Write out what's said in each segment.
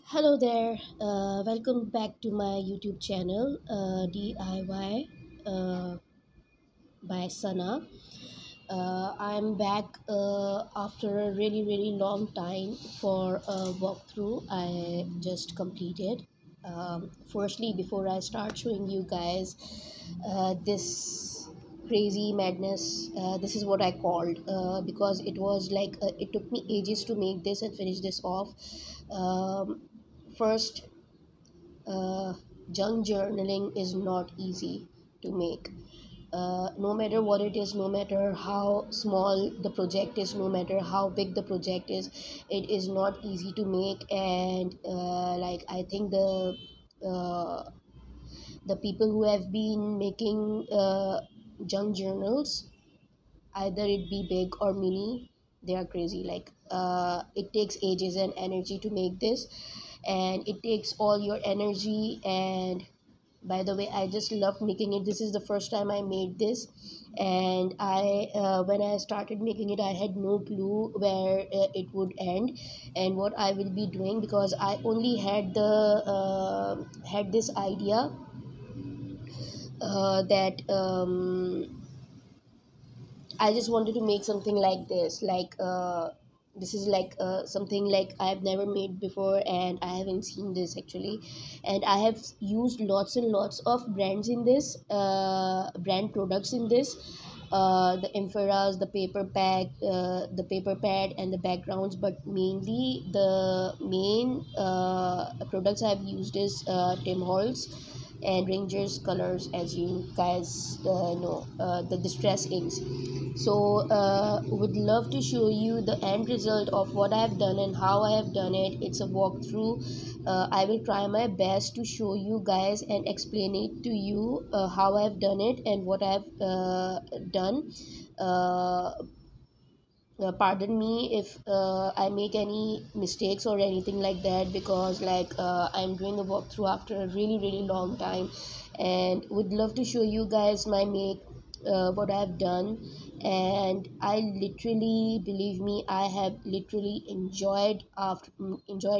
Hello there, welcome back to my YouTube channel, DIY by Sana. I'm back after a really long time for a walkthrough I just completed. Firstly, before I start showing you guys this crazy madness, this is what I called because it was like it took me ages to make this and finish this off. First, uh, junk journaling is not easy to make. No matter what it is, no matter how small the project is, no matter how big the project is, it is not easy to make. And like I think uh, the people who have been making junk journals, either it be big or mini, they are crazy. Like it takes ages and energy to make this, and it takes all your energy. And by the way, I just love making it. This is the first time I made this, and I when I started making it, I had no clue where it would end and what I will be doing, because I only had this idea that I just wanted to make something like this. This is like something like I've never made before, and I haven't seen this actually. And I have used lots and lots of brands in this, brand products in this. The inferas, the paper pack, the paper pad, and the backgrounds. But mainly the main products I've used is Tim Holtz and Rangers colors, as you guys know, the distress inks. So would love to show you the end result of what I have done and how I have done it. It's a walkthrough. I will try my best to show you guys and explain it to you, how I've done it and what I've done. uh, Pardon me if I make any mistakes or anything like that, because like I'm doing a walkthrough after a really long time, and would love to show you guys my make, what I've done. And I literally, believe me, I have literally enjoyed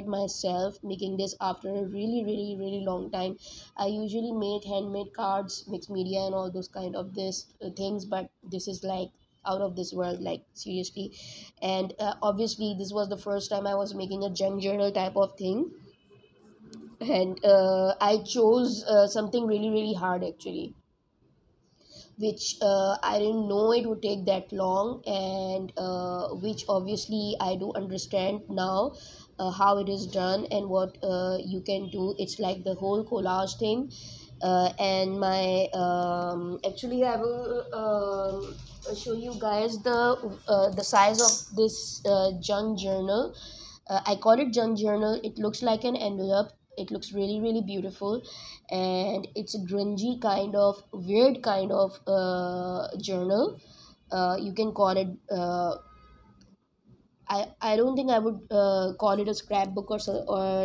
myself making this after a really long time. I usually make handmade cards, mixed media, and all those kind of this things, but this is like out of this world, like seriously. And obviously this was the first time I was making a junk journal type of thing, and I chose something really hard actually, which I didn't know it would take that long, and which obviously I do understand now, how it is done and what you can do. It's like the whole collage thing. And my actually I will show you guys the size of this junk journal. I call it junk journal. It looks like an envelope. It looks really beautiful, and it's a grungy kind of weird kind of journal. You can call it. I don't think I would call it a scrapbook or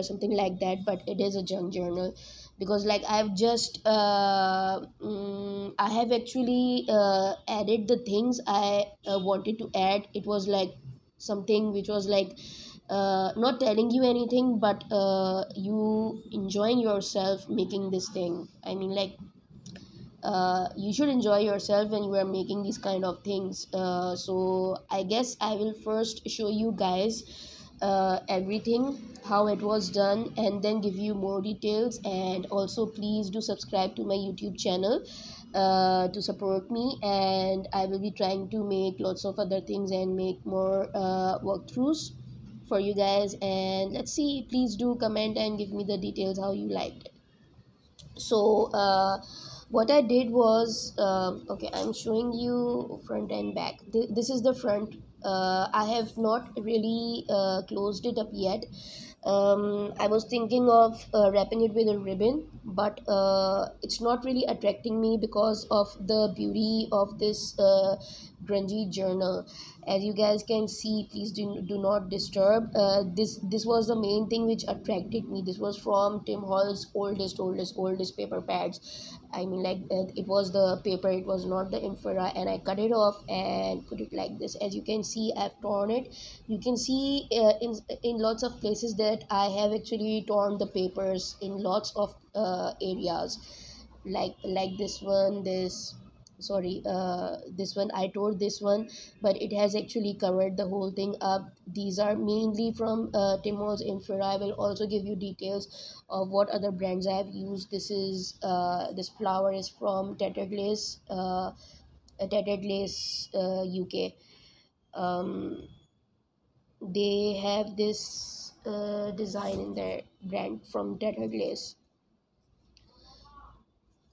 something like that, but it is a junk journal, because like I have actually added the things I wanted to add. It was like something which was like not telling you anything, but you enjoying yourself making this thing. I mean, like you should enjoy yourself when you are making these kind of things. So I guess I will first show you guys everything, how it was done, and then give you more details. And also please do subscribe to my YouTube channel to support me, and I will be trying to make lots of other things and make more walkthroughs for you guys. And let's see, please do comment and give me the details how you liked it. So what I did was, okay, I'm showing you front and back. This is the front. I have not really closed it up yet. I was thinking of wrapping it with a ribbon, but it's not really attracting me because of the beauty of this grungy journal. As you guys can see, please do not disturb. This was the main thing which attracted me. This was from Tim Hall's oldest paper pads. I mean, like it was the paper, it was not the infra, and I cut it off and put it like this. As you can see I've torn it. You can see in lots of places that I have actually torn the papers in lots of areas, like this one, this, sorry, this one I tore this one, but it has actually covered the whole thing up. These are mainly from Timol's Infra. I will also give you details of what other brands I have used. This is this flower is from Tattered Lace UK. um, they have this design in their brand from Tattered Lace.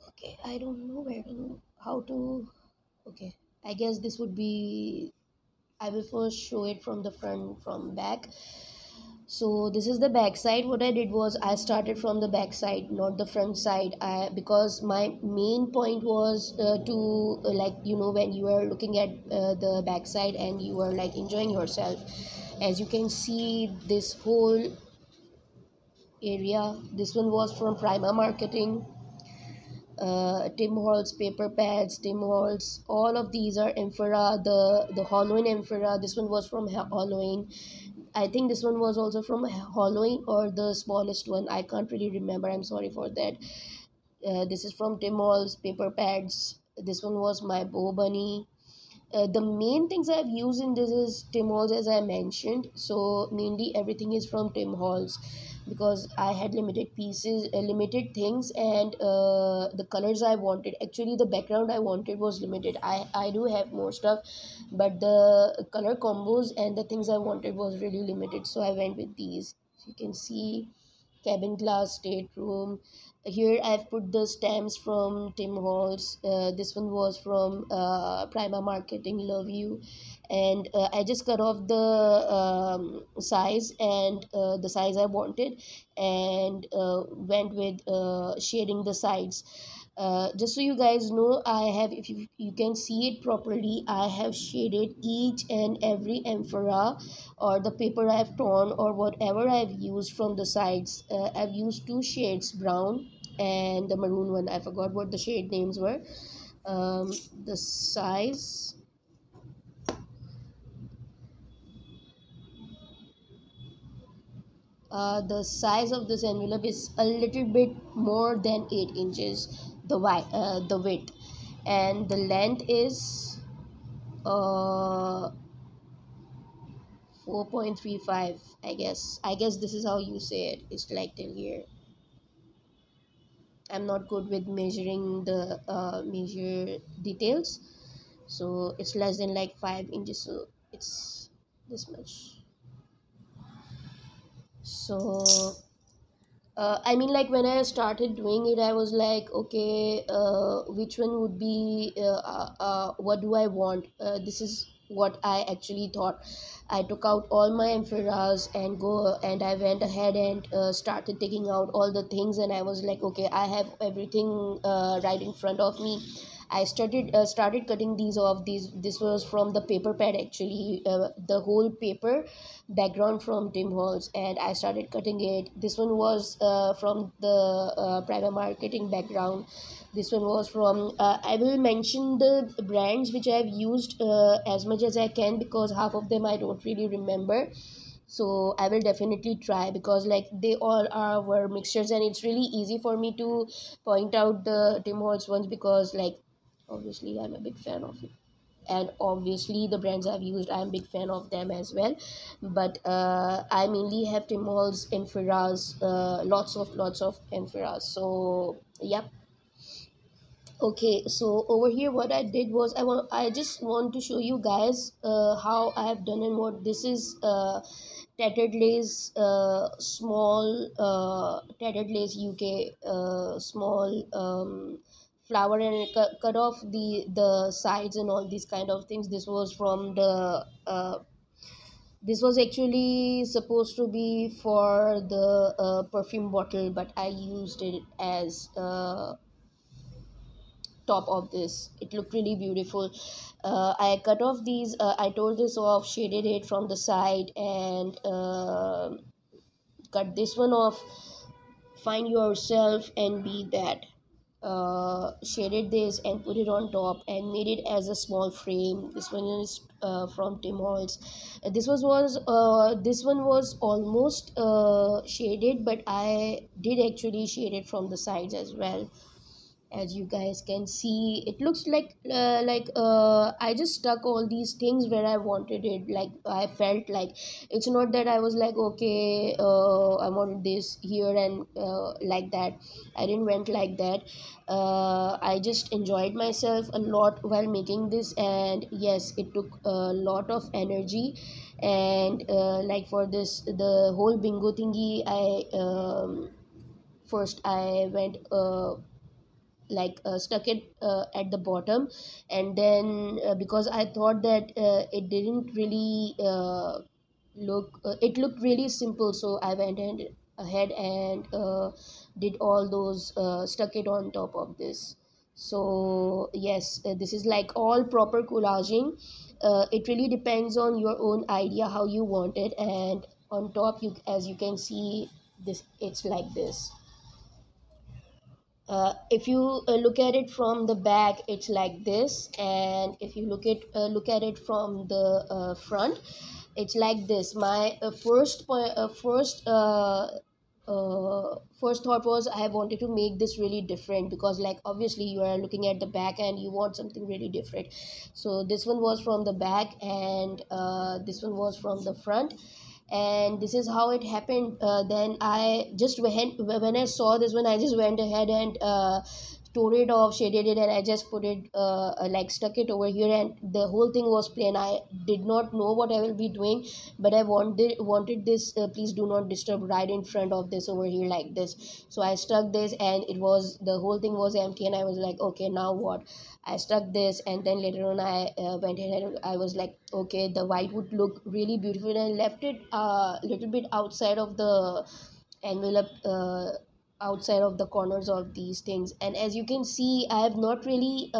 Okay, I don't know where to, how to, okay, I guess this would be, I will first show it from the front, from back. So this is the back side. What I did was I started from the back side, not the front side. Because my main point was to like, when you are looking at the back side and you are like enjoying yourself. As you can see, this whole area, this one was from Prima Marketing, Tim Holtz paper pads, Tim Holtz, all of these are Emphora, the Halloween Emphora. This one was from Halloween. I think this one was also from Halloween, or the smallest one. I can't really remember. I'm sorry for that. This is from Tim Holtz paper pads. This one was my Bow Bunny. The main things I've used in this is Tim Holtz, as I mentioned. So mainly everything is from Tim Holtz, because I had limited pieces, limited things, and the colors I wanted. Actually, the background I wanted was limited. I do have more stuff, but the color combos and the things I wanted was really limited. So I went with these. So you can see cabin glass stateroom. Here I've put the stamps from Tim Holtz. This one was from Prima Marketing, Love You. And I just cut off the size, and the size I wanted, and went with shading the sides. Just so you guys know, I have, if you can see it properly, I have shaded each and every amphora, or the paper I've torn, or whatever I've used from the sides. I've used two shades, brown and the maroon one. I forgot what the shade names were. um, the size, the size of this envelope is a little bit more than 8 inches, the width, and the length is 4.35. I guess this is how you say it. It's like till here. I'm not good with measuring the measure details, so it's less than like 5 inches, so it's this much. So I mean, like, when I started doing it, I was like, okay, which one would be, what do I want? This is what I actually thought. I took out all my amphoras and I went ahead and started taking out all the things, and I was like, okay, I have everything right in front of me. I started cutting these off. This was from the paper pad, actually, the whole paper background from Tim Holtz, and I started cutting it. This one was from the Prima Marketing background. This one was from, I will mention the brands which I have used as much as I can, because half of them I don't really remember. So I will definitely try, because like they all are were mixtures, and it's really easy for me to point out the Tim Holtz ones, because like obviously I'm a big fan of it, and obviously the brands I've used, I'm a big fan of them as well. But I mainly have Tim Holtz amphoras, lots of amphoras. So yep. Okay, so over here what I did was, I just want to show you guys how I have done, and what this is. Tattered Lace, Tattered Lace UK, small flower, and I cut off the sides and all these kind of things. This was from the this was actually supposed to be for the perfume bottle, but I used it as top of this. It looked really beautiful. I cut off these, I tore this off, shaded it from the side, and cut this one off. Find yourself and be that. shaded this and put it on top and made it as a small frame. This one is from Tim Holtz. This one was almost shaded, but I did actually shade it from the sides as well. As you guys can see, it looks like I just stuck all these things where I wanted it. Like, I felt like it's not that I was like, okay, I wanted this here and like that. I didn't went like that. I just enjoyed myself a lot while making this, and yes, it took a lot of energy. And like for this, the whole bingo thingy, first I went stuck it at the bottom, and then because I thought that it didn't really it looked really simple, so I went and ahead and did all those stuck it on top of this. So yes, this is like all proper collaging. It really depends on your own idea how you want it. And on top, you, as you can see, this, it's like this. If you look at it from the back, it's like this, and if you look at it from the front, it's like this. My first thought was I wanted to make this really different, because like obviously you are looking at the back and you want something really different. So this one was from the back, and this one was from the front, and this is how it happened. Then I just when I saw this one, I just went ahead and tore it off, shaded it, and I just put it like stuck it over here, and the whole thing was plain. I did not know what I will be doing, but I wanted this please do not disturb right in front of this over here, like this. So I stuck this, and it was, the whole thing was empty, and I was like, okay, now what? I stuck this, and then later on I went ahead and I was like, okay, the white would look really beautiful, and I left it a little bit outside of the envelope, outside of the corners of these things. And as you can see, I have not really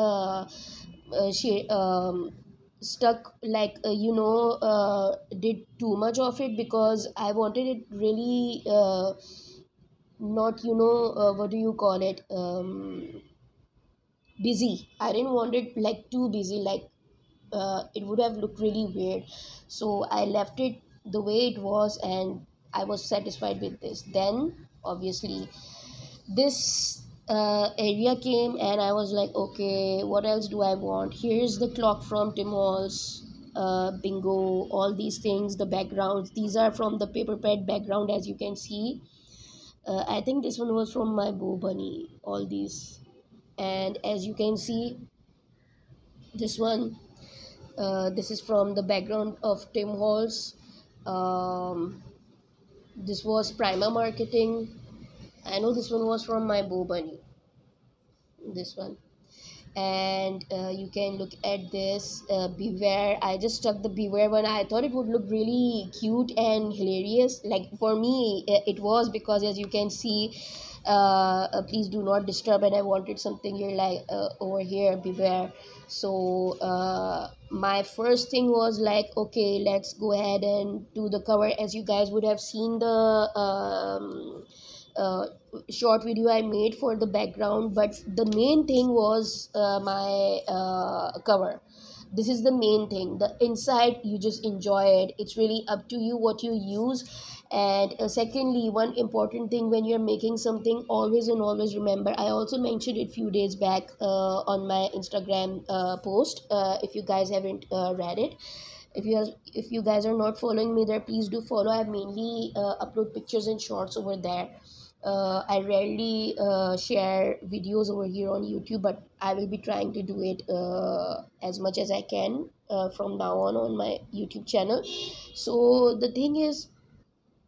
stuck like did too much of it, because I wanted it really not, what do you call it, busy. I didn't want it like too busy, like it would have looked really weird. So I left it the way it was, and I was satisfied with this. Then obviously this area came, and I was like, okay, what else do I want? Here's the clock from Tim Holtz, bingo, all these things, the backgrounds, these are from the paper pad background, as you can see. I think this one was from my Bo Bunny, all these. And as you can see, this one, this is from the background of Tim Holtz. This was Prima Marketing. I know this one was from my Bo Bunny, this one. And you can look at this beware. I just stuck the beware one. I thought it would look really cute and hilarious. Like for me, it was, because as you can see, please do not disturb, and I wanted something here like over here, beware. So my first thing was like, okay, let's go ahead and do the cover. As you guys would have seen the uh, short video I made for the background, but the main thing was my cover. This is the main thing. The inside, you just enjoy it. It's really up to you what you use. And secondly, one important thing when you're making something, always and always remember, I also mentioned it few days back on my Instagram post. If you guys haven't read it, if you guys are not following me there, please do follow. I mainly upload pictures and shorts over there. I rarely share videos over here on YouTube, but I will be trying to do it as much as I can from now on my YouTube channel. So the thing is,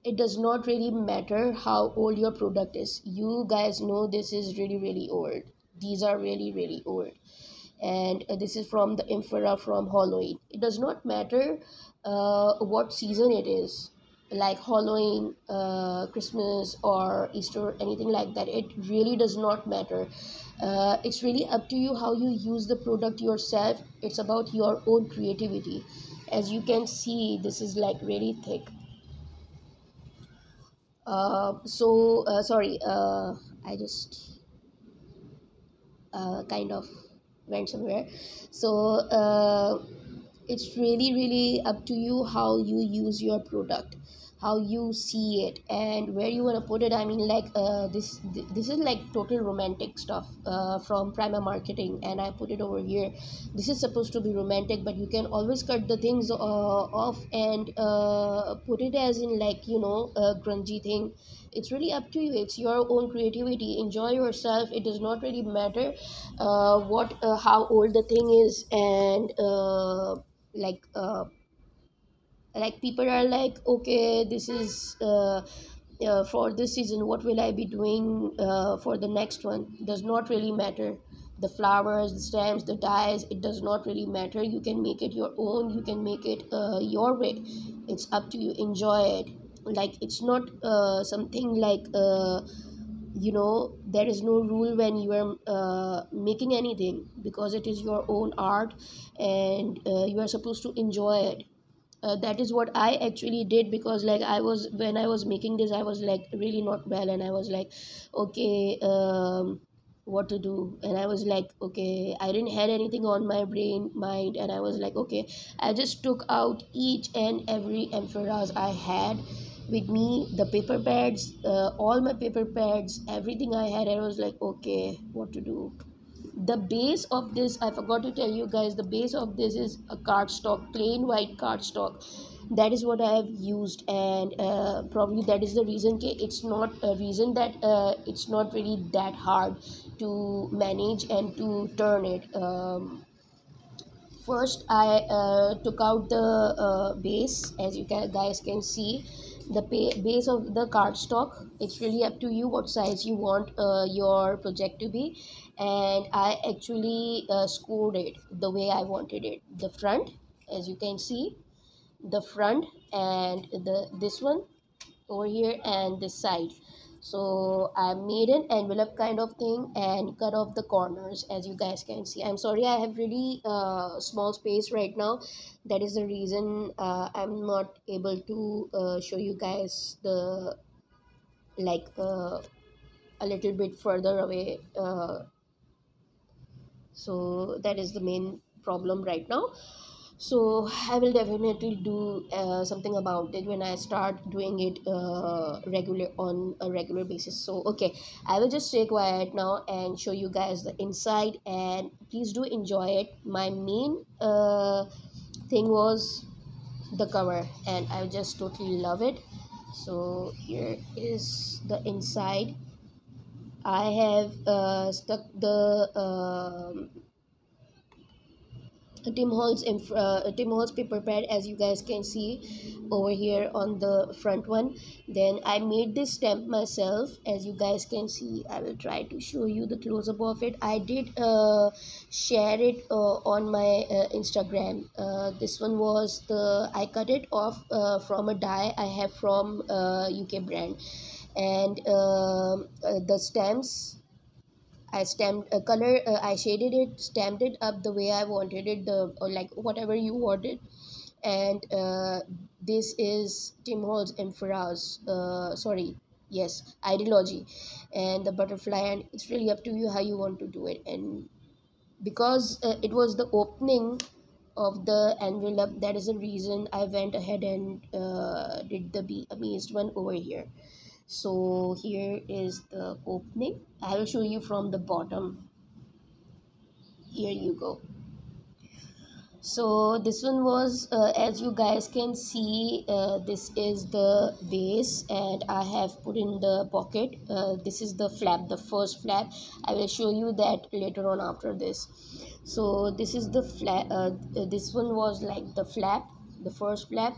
it does not really matter how old your product is. You guys know this is really, really old. These are really, really old. And this is from the Infra from Halloween. It does not matter what season it is, like Halloween, Christmas, or Easter, anything like that. It really does not matter. It's really up to you how you use the product yourself. It's about your own creativity. As you can see, this is like really thick. Sorry, I just kind of went somewhere. So it's really really up to you how you use your product, how you see it, and where you want to put it. I mean, like this is like total romantic stuff from Prima Marketing, and I put it over here. This is supposed to be romantic, but you can always cut the things off and put it as in, like, you know, a grungy thing. It's really up to you. It's your own creativity. Enjoy yourself. It does not really matter what how old the thing is. And like uh, like people are like, okay, this is for this season, what will I be doing for the next one? Does not really matter. The flowers, the stems, the dyes, it does not really matter. You can make it your own, you can make it your way. It's up to you. Enjoy it. Like, it's not something like you know, there is no rule when you are making anything, because it is your own art, and you are supposed to enjoy it. That is what I actually did, because like I was, when I was making this, I was like really not well, and I was like, okay, what to do. And I was like, okay, I didn't had anything on my brain mind, and I was like, okay, I just took out each and every amphoras I had with me, the paper pads, all my paper pads, everything I had. I was like, okay, what to do. The base of this, I forgot to tell you guys, the base of this is a cardstock, plain white cardstock. That is what I have used. And probably that is the reason it's not a reason that it's not really that hard to manage and to turn it. First I took out the base, as you guys can see, the base of the cardstock. It's really up to you what size you want your project to be. And I actually scored it the way I wanted it. The front, as you can see, the front, and the this one over here, and this side. So I made an envelope kind of thing and cut off the corners, as you guys can see. I'm sorry, I have really small space right now. That is the reason I'm not able to show you guys the, like, a little bit further away. So that is the main problem right now. So I will definitely do something about it when I start doing it regular on a regular basis. So okay, I will just stay quiet now and show you guys the inside, and please do enjoy it. My main thing was the cover, and I just totally love it. So here is the inside. I have stuck the Tim Holtz paper pad, as you guys can see over here on the front one. Then I made this stamp myself, as you guys can see. I will try to show you the close-up of it. I did share it on my Instagram. This one was the, I cut it off from a die I have from UK brand. And the stamps, I stamped a color. I shaded it, stamped it up the way I wanted it, the, or like whatever you wanted. And this is Tim Holtz Emperor's. Sorry, yes, ideology, and the butterfly. And it's really up to you how you want to do it. And because it was the opening of the envelope, that is the reason I went ahead and did the Be Amazed one over here. So here is the opening. I will show you from the bottom. Here you go. So this one was, as you guys can see, this is the base, and I have put in the pocket. This is the flap, the first flap. I will show you that later on after this. So this is the flap. This one was like the flap, the first flap.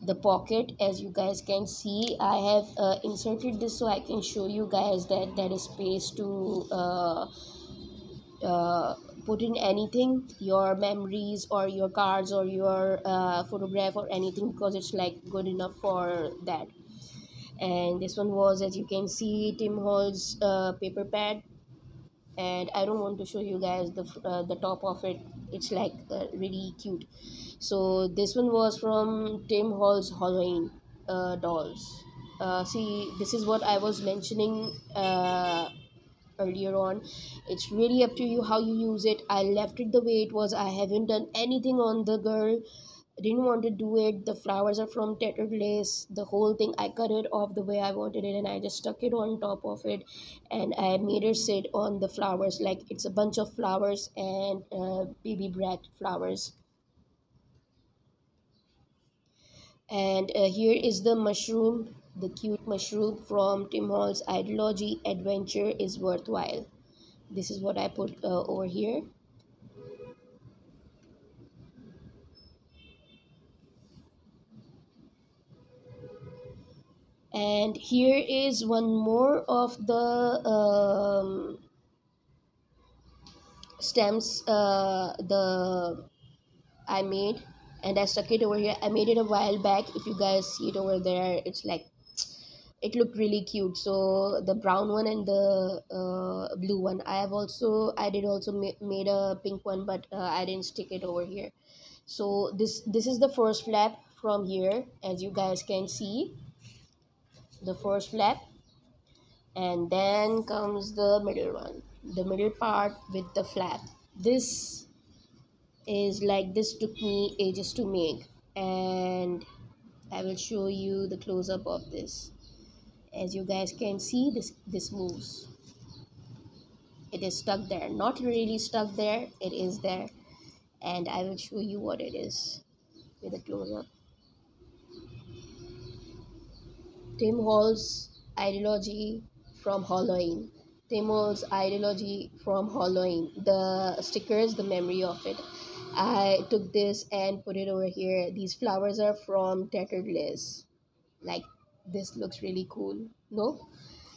The pocket, as you guys can see, I have inserted this so I can show you guys that there is space to uh, put in anything, your memories or your cards or your photograph or anything, because it's like good enough for that. And this one was, as you can see, Tim Holtz paper pad. And I don't want to show you guys the top of it. It's like really cute. So this one was from Tim Holtz Halloween dolls. See, this is what I was mentioning earlier on. It's really up to you how you use it. I left it the way it was. I haven't done anything on the girl. I didn't want to do it. The flowers are from tattered lace. The whole thing, I cut it off the way I wanted it, and I just stuck it on top of it, and I made her sit on the flowers like it's a bunch of flowers and baby breath flowers. And here is the mushroom, the cute mushroom from Tim Hall's Ideology Adventure is Worthwhile. This is what I put over here. And here is one more of the stems the I made, and I stuck it over here. I made it a while back. If you guys see it over there, it's like it looked really cute. So the brown one and the blue one, I did also made a pink one, but I didn't stick it over here. So this is the first flap from here, as you guys can see, the first flap. And then comes the middle one, the middle part with the flap. This is like, this took me ages to make, and I will show you the close-up of this. As you guys can see, this moves. It is stuck there, not really stuck there, it is there. And I will show you what it is with a close-up. Tim Hall's Ideology from Halloween. Tim Hall's Ideology from Halloween. The stickers, the memory of it. I took this and put it over here. These flowers are from Tattered Lace. Like, this looks really cool, no?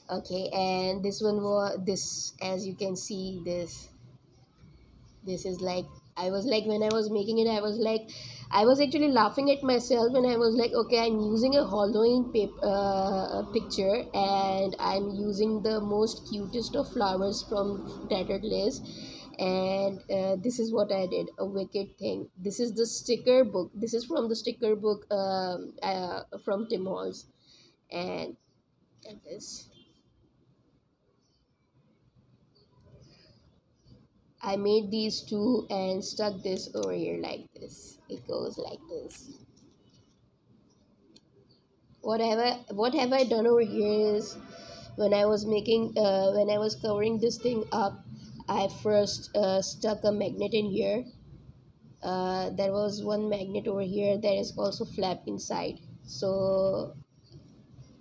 Okay, and this one was this, as you can see, this is like, I was like, when I was making it, I was like, I was actually laughing at myself, and I was like, okay, I'm using a Halloween picture, and I'm using the most cutest of flowers from Tattered Lace, and this is what I did, a wicked thing. This is the sticker book. This is from the sticker book from Tim Halls, and this. I made these two and stuck this over here like this. It goes like this. What have I done over here is, when I was covering this thing up, I first stuck a magnet in here. There was one magnet over here that is also flap inside. So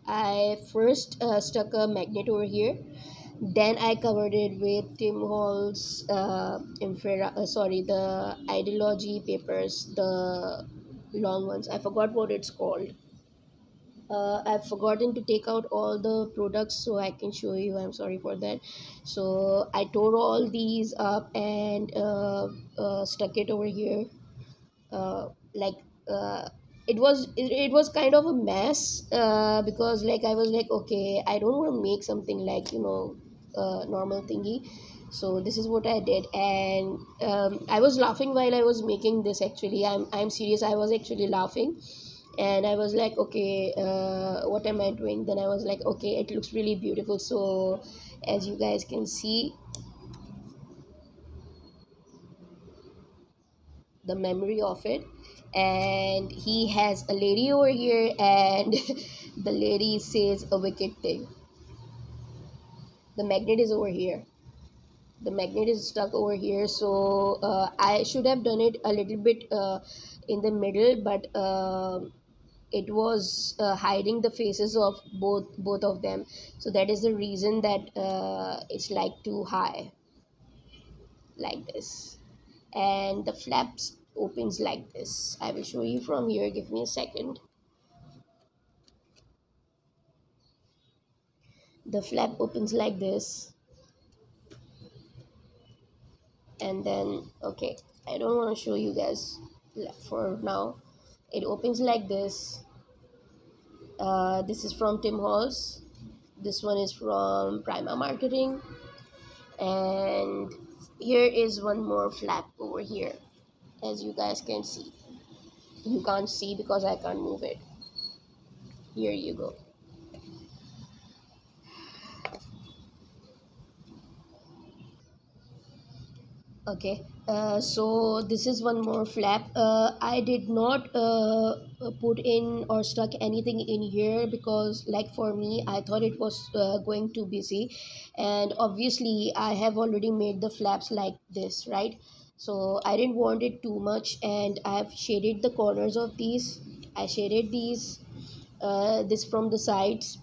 I first stuck a magnet over here. Then I covered it with Tim Hall's the Ideology papers, the long ones. I forgot what it's called. I've forgotten to take out all the products so I can show you. I'm sorry for that. So I tore all these up and stuck it over here. Like uh, it was kind of a mess because like I was like, okay, I don't want to make something like, normal thingy. So this is what I did, and I was laughing while I was making this. Actually, I'm serious, I was actually laughing, and I was like, okay, what am I doing? Then I was like, okay, it looks really beautiful. So as you guys can see, the memory of it, and he has a lady over here, and the lady says a wicked thing. The magnet is over here, the magnet is stuck over here. So I should have done it a little bit in the middle, but it was hiding the faces of both of them. So that is the reason that it's like too high, like this. And the flaps opens like this. I will show you from here, give me a second. The flap opens like this, and then, okay, I don't want to show you guys for now. It opens like this. This is from Tim Halls, this one is from Prima Marketing, and here is one more flap over here. As you guys can see, you can't see because I can't move it. Here you go. Okay, so this is one more flap. I did not put in or stuck anything in here because, like for me, I thought it was going too busy, and obviously I have already made the flaps like this, right? So I didn't want it too much, and I have shaded the corners of these. I shaded these, this from the sides,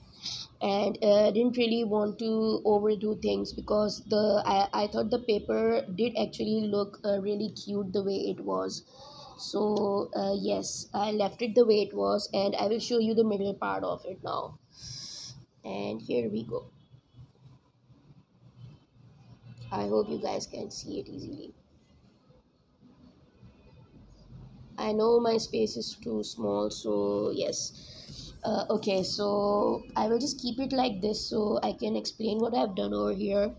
and didn't really want to overdo things because I thought the paper did actually look really cute the way it was. So yes, I left it the way it was, and I will show you the middle part of it now. And here we go. I hope you guys can see it easily. I know my space is too small, so yes. Okay, so I will just keep it like this so I can explain what I've done over here.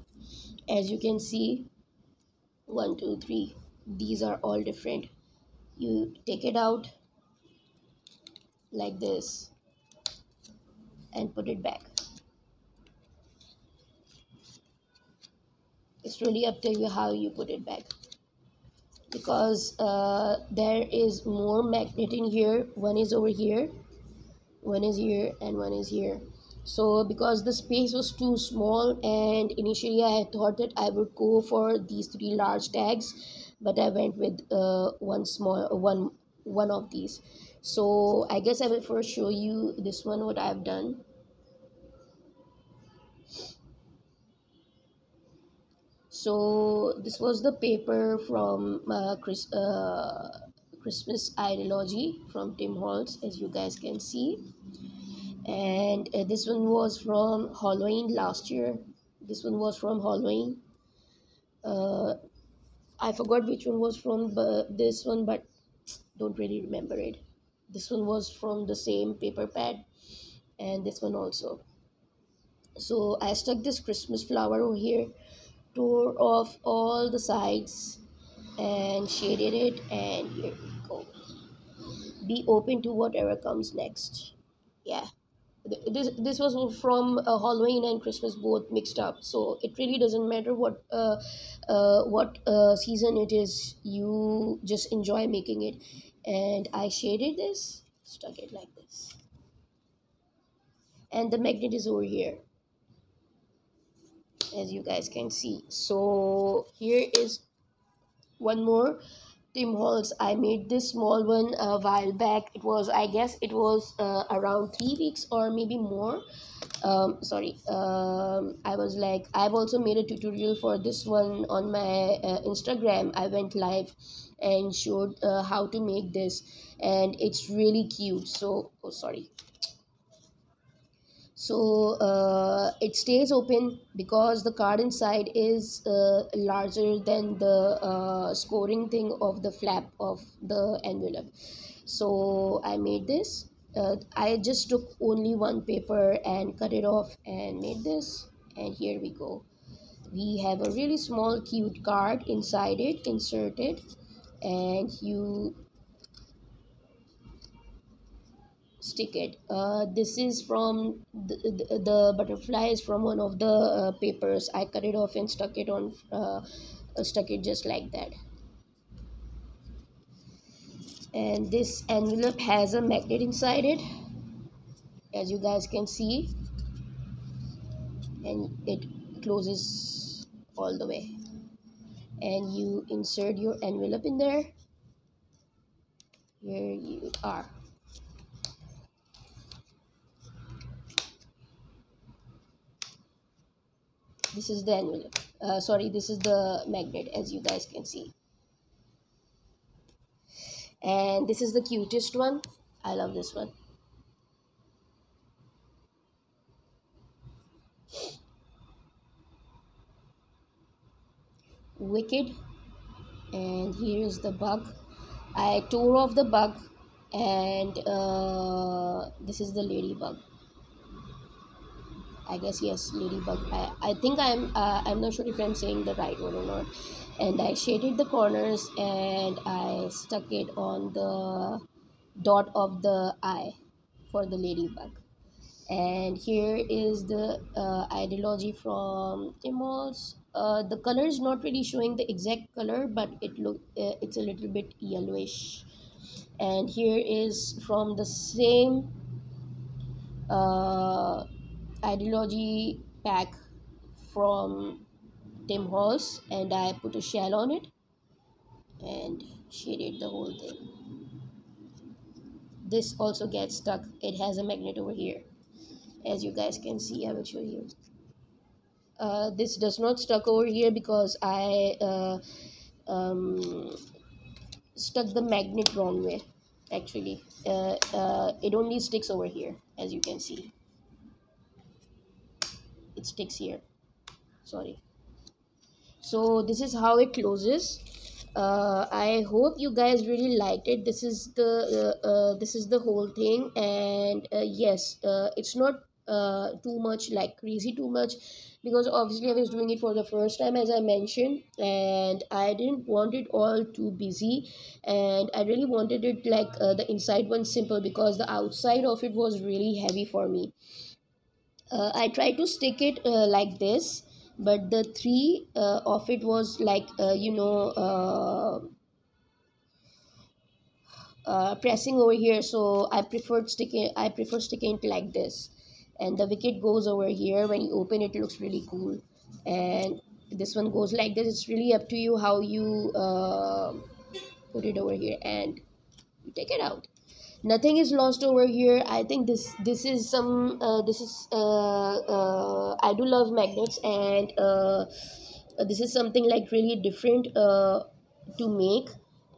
As you can see, one, two, three, these are all different. You take it out like this and put it back. It's really up to you how you put it back, because there is more magnet in here. One is over here, one is here, and one is here. So because the space was too small, and initially I thought that I would go for these three large tags, but I went with one of these. So I guess I will first show you this one, what I've done. So this was the paper from Christmas Ideology from Tim Holtz, as you guys can see. And this one was from Halloween last year. This one was from Halloween. uh, I forgot which one was from this one, but don't really remember it. This one was from the same paper pad, and this one also. So I stuck this Christmas flower over here, tore off all the sides and shaded it, and here we go. Be open to whatever comes next. Yeah, this was from Halloween and Christmas both mixed up, so it really doesn't matter what season it is. You just enjoy making it. And I shaded this, stuck it like this, and the magnet is over here, as you guys can see. So here is one more Tim Holtz. I made this small one a while back. It was, I guess it was around 3 weeks or maybe more. Sorry, I was like, I've also made a tutorial for this one on my Instagram. I went live and showed how to make this, and it's really cute. So, oh, sorry. So it stays open because the card inside is larger than the scoring thing of the flap of the envelope. So I made this. I just took only one paper and cut it off and made this, and here we go. We have a really small cute card inside it inserted, and you stick it. This is from the butterfly is from one of the papers. I cut it off and stuck it just like that. And this envelope has a magnet inside it, as you guys can see, and it closes all the way. And you insert your envelope in there. Here you are. This is the envelope. Sorry, this is the magnet, as you guys can see. And this is the cutest one. I love this one. Wicked. And here is the bug. I tore off the bug, and this is the ladybug. I guess yes, ladybug. I think I'm not sure if I'm saying the right one or not. And I shaded the corners and I stuck it on the dot of the eye for the ladybug. And here is the ideology from Timos. The color is not really showing the exact color, but it's a little bit yellowish. And here is from the same uh, ideology pack from Tim Holtz, and I put a shell on it and shaded the whole thing. This also gets stuck. It has a magnet over here, as you guys can see. I will show you. This does not stuck over here because I um, stuck the magnet wrong way. Actually, it only sticks over here, as you can see. It sticks here. Sorry. So this is how it closes. I hope you guys really liked it. This is the whole thing. And yes, it's not too much, like crazy too much, because obviously I was doing it for the first time, as I mentioned, and I didn't want it all too busy, and I really wanted it like the inside one simple, because the outside of it was really heavy for me. I tried to stick it like this, but the three of it was like pressing over here. So I prefer sticking it like this, and the wicket goes over here. When you open it, it looks really cool, and this one goes like this. It's really up to you how you put it over here, and you take it out. Nothing is lost over here. I think this is some this is I do love magnets, and this is something like really different to make.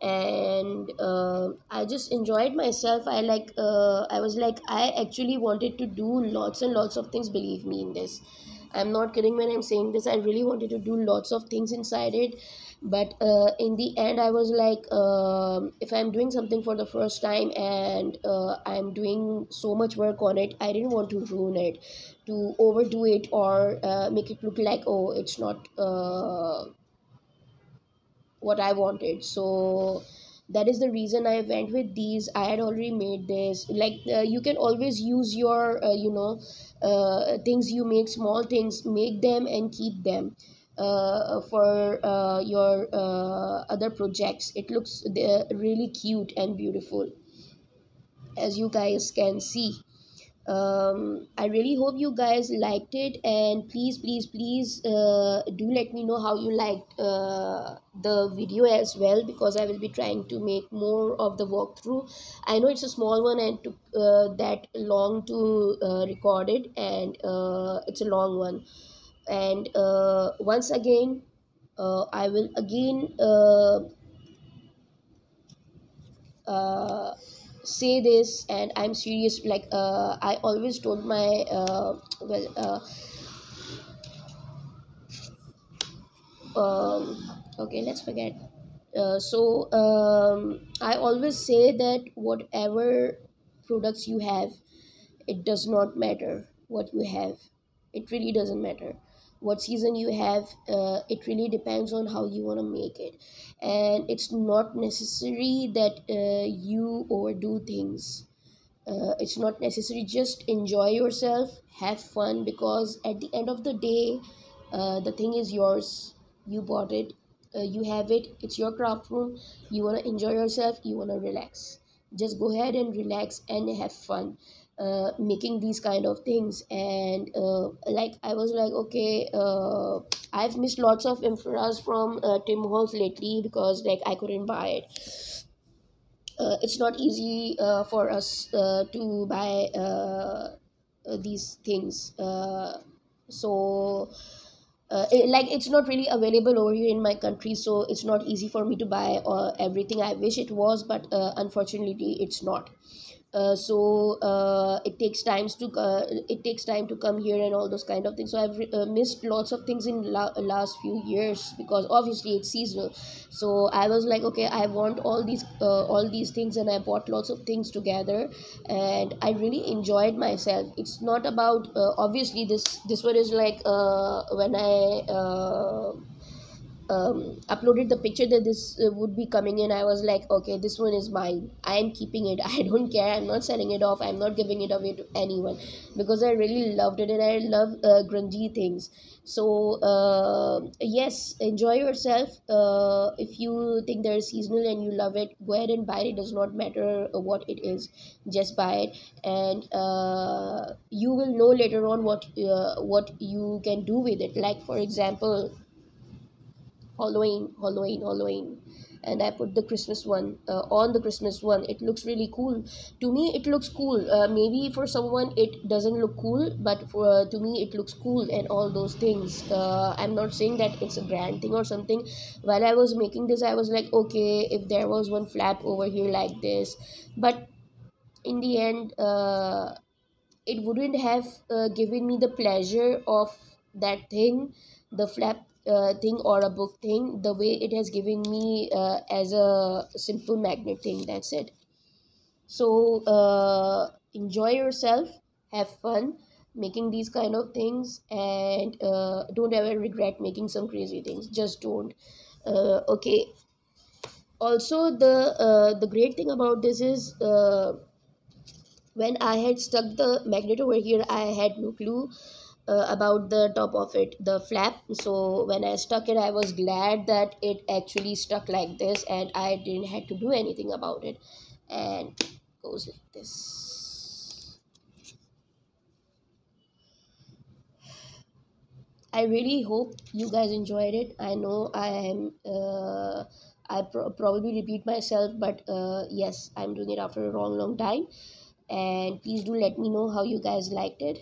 And I just enjoyed myself. I was like, I actually wanted to do lots and lots of things, believe me in this. I'm not kidding when I'm saying this. I really wanted to do lots of things inside it, but in the end I was like, if I'm doing something for the first time, and I'm doing so much work on it, I didn't want to ruin it, to overdo it, or make it look like, oh, it's not what I wanted. So that is the reason I went with these. I had already made this. Like you can always use your things you make, small things, make them and keep them for your other projects. It looks really cute and beautiful, as you guys can see. I really hope you guys liked it, and please, please, please do let me know how you liked the video as well, because I will be trying to make more of the walkthrough. I know it's a small one and took that long to record it, and it's a long one. And once again, I will again uh, say this, and I'm serious. Like I always told my okay, let's forget. I always say that whatever products you have, it does not matter what you have. It really doesn't matter what season you have. It really depends on how you want to make it, and it's not necessary that you overdo things. It's not necessary. Just enjoy yourself, have fun, because at the end of the day, the thing is yours. You bought it, you have it, it's your craft room. You want to enjoy yourself, you want to relax, just go ahead and relax and have fun making these kind of things. And like I was like, okay, I've missed lots of infras from Tim Holtz lately, because like I couldn't buy it. It's not easy for us to buy these things. So like it's not really available over here in my country, so it's not easy for me to buy everything. I wish it was, but unfortunately it's not. It takes time to come here and all those kind of things. So I've missed lots of things in last few years, because obviously it's seasonal. So I was like, okay, I want all these things, and I bought lots of things together, and I really enjoyed myself. It's not about obviously this one is like when I uploaded the picture that this would be coming in, I was like, okay, this one is mine, I am keeping it. I don't care, I'm not selling it off, I'm not giving it away to anyone, because I really loved it and I love grungy things. So yes, enjoy yourself. If you think they're seasonal and you love it, go ahead and buy it. It does not matter what it is, just buy it. And you will know later on what you can do with it. Like for example, Halloween, and I put the Christmas one on the Christmas one. It looks really cool. To me, it looks cool. Maybe for someone it doesn't look cool, but for to me it looks cool and all those things. I'm not saying that it's a grand thing or something. While I was making this, I was like, okay, if there was one flap over here like this, but in the end, it wouldn't have given me the pleasure of that thing, the flap thing or a book thing, the way it has given me as a simple magnet thing. That's it. So enjoy yourself, have fun making these kind of things, and don't ever regret making some crazy things. Just don't. Okay. Also, the great thing about this is, when I had stuck the magnet over here, I had no clue about the top of it, the flap. So when I stuck it, I was glad that it actually stuck like this and I didn't have to do anything about it. And it goes like this. I really hope you guys enjoyed it. I know I am. Probably repeat myself, but yes, I'm doing it after a long, long time. And please do let me know how you guys liked it.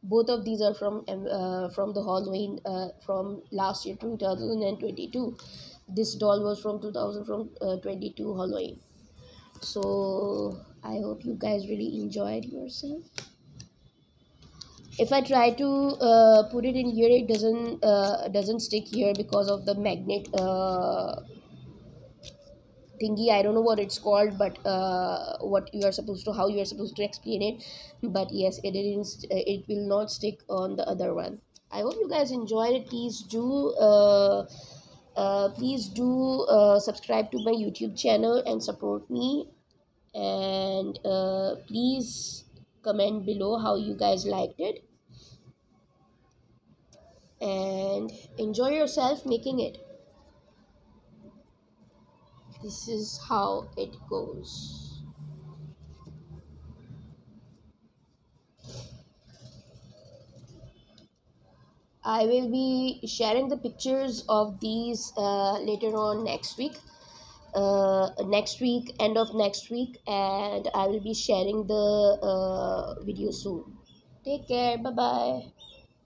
Both of these are from the Halloween from last year 2022. This doll was from 22 Halloween. So I hope you guys really enjoyed yourself. If I try to put it in here, it doesn't stick here because of the magnet thingy. I don't know what it's called, but what you are supposed to, how you are supposed to explain it. But yes, it will not stick on the other one. I hope you guys enjoyed it. Please do subscribe to my YouTube channel and support me. And please comment below how you guys liked it, and enjoy yourself making it. This is how it goes. I will be sharing the pictures of these later on next week. End of next week, and I will be sharing the video soon. Take care. Bye bye.